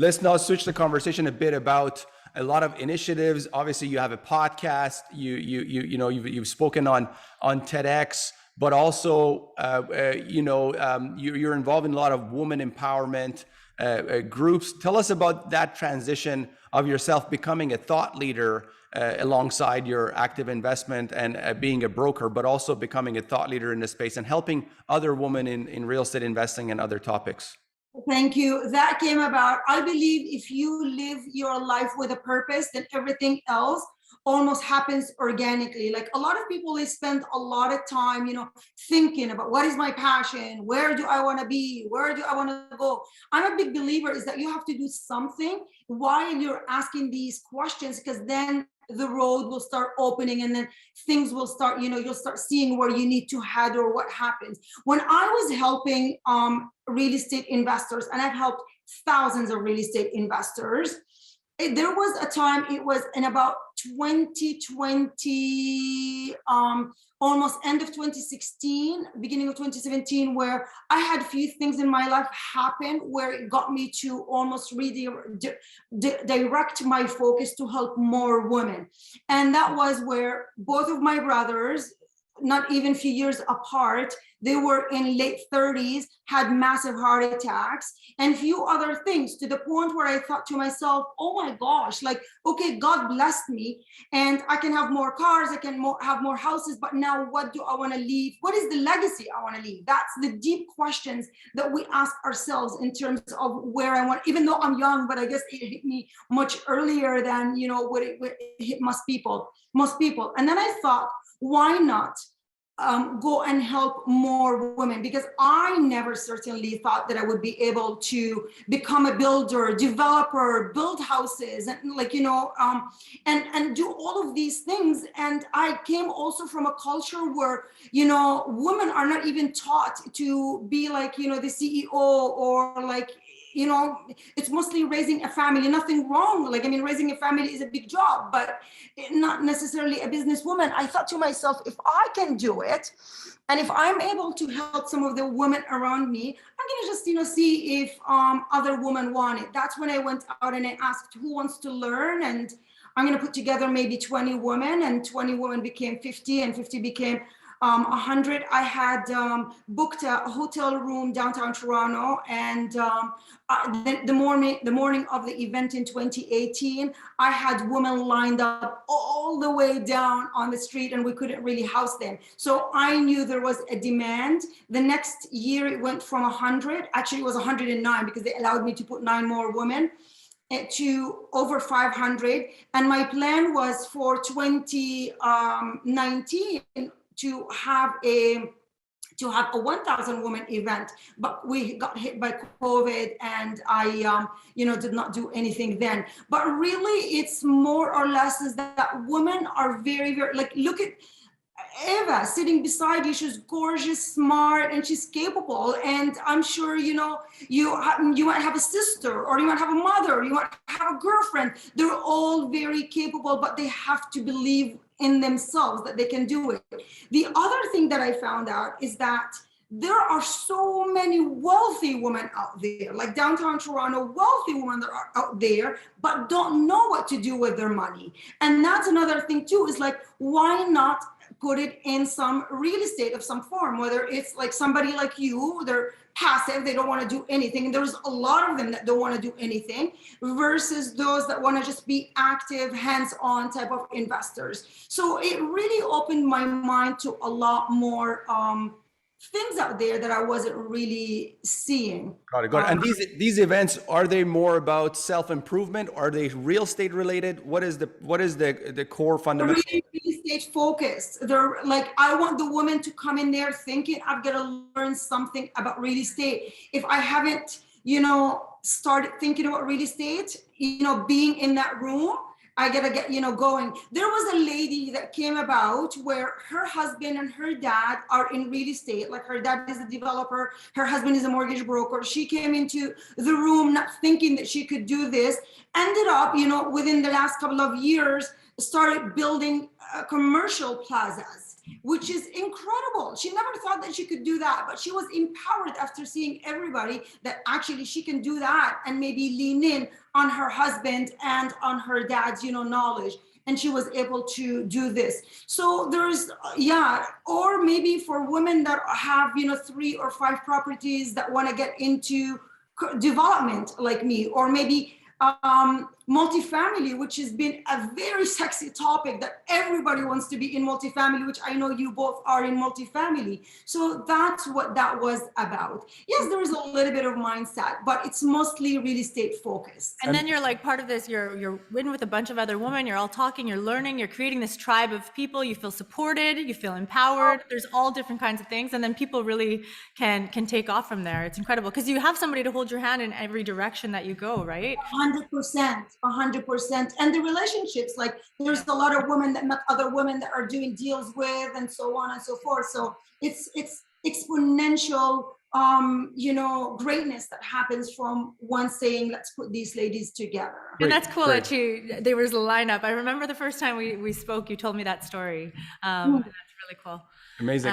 Let's now switch the conversation a bit about a lot of initiatives. Obviously, you have a podcast. You've spoken on TEDx, but also you're involved in a lot of women empowerment groups. Tell us about that transition of yourself becoming a thought leader alongside your active investment and being a broker, but also becoming a thought leader in the space and helping other women in real estate investing and other topics. Thank you. That came about, I believe if you live your life with a purpose, then everything else almost happens organically. Like a lot of people, they spend a lot of time, thinking about what is my passion? Where do I want to be? Where do I want to go? I'm a big believer is that you have to do something while you're asking these questions, because then the road will start opening and then things will start, you'll start seeing where you need to head or what happens. When I was helping real estate investors, and I've helped thousands of real estate investors, there was a time, it was in about 2020, almost end of 2016, beginning of 2017, where I had a few things in my life happen where it got me to almost direct my focus to help more women. And that was where both of my brothers, not even a few years apart, they were in late 30s, had massive heart attacks and a few other things, to the point where I thought to myself, oh my gosh, like, okay, God blessed me and I can have more cars, I can have more houses, but now what do I want to leave? What is the legacy I want to leave? That's the deep questions that we ask ourselves in terms of where I want, even though I'm young, but I guess it hit me much earlier than, what it hit most people. And then I thought, why not go and help more women? Because I never certainly thought that I would be able to become a builder, developer, build houses, and and do all of these things. And I came also from a culture where, women are not even taught to be like, the CEO or like, it's mostly raising a family. Nothing wrong. Like, raising a family is a big job, but not necessarily a businesswoman. I thought to myself, if I can do it, and if I'm able to help some of the women around me, I'm going to just, see if other women want it. That's when I went out and I asked who wants to learn. And I'm going to put together maybe 20 women, and 20 women became 50, and 50 became 100. I had booked a hotel room downtown Toronto, and the morning of the event in 2018, I had women lined up all the way down on the street, and we couldn't really house them. So I knew there was a demand. The next year it went from 100, actually it was 109, because they allowed me to put 9 more women, to over 500. And my plan was for 2019 to have a 1,000 woman event, but we got hit by COVID, and I did not do anything then. But really, it's more or less is that women are very, very, like, look at Eva sitting beside you. She's gorgeous, smart, and she's capable. And I'm sure, you might have a sister, or you might have a mother, or you might have a girlfriend. They're all very capable, but they have to believe in themselves that they can do it. The other thing that I found out is that there are so many wealthy women out there, like downtown Toronto, wealthy women that are out there, but don't know what to do with their money. And that's another thing too, is like, why not put it in some real estate of some form, whether it's like somebody like you, they're passive, they don't want to do anything. And there's a lot of them that don't want to do anything, versus those that want to just be active, hands-on type of investors. So it really opened my mind to a lot more things out there that I wasn't really seeing. Got it. And these events, are they more about self-improvement? Are they real estate related? What is the core fundamental? Really real estate focused. They're like, I want the woman to come in there thinking I've got to learn something about real estate. If I haven't, started thinking about real estate, being in that room, I gotta get, going. There was a lady that came about where her husband and her dad are in real estate. Like, her dad is a developer, her husband is a mortgage broker. She came into the room not thinking that she could do this, ended up, within the last couple of years, started building commercial plazas. which is incredible. She never thought that she could do that, but she was empowered after seeing everybody that actually she can do that and maybe lean in on her husband and on her dad's, knowledge. And she was able to do this. So there's, or maybe for women that have, 3 or 5 properties that want to get into development like me, or maybe multifamily, which has been a very sexy topic that everybody wants to be in multifamily, which I know you both are in multifamily. So that's what that was about. Yes, there is a little bit of mindset, but it's mostly real estate focused. And then you're like part of this, you're in with a bunch of other women, you're all talking, you're learning, you're creating this tribe of people, you feel supported, you feel empowered. There's all different kinds of things. And then people really can take off from there. It's incredible because you have somebody to hold your hand in every direction that you go, right? 100%. And the relationships, like there's a lot of women that met other women that are doing deals with and so on and so forth. So it's exponential, greatness that happens from one saying, let's put these ladies together. And that's cool that there was a lineup. I remember the first time we spoke, you told me that story. That's really cool. Amazing.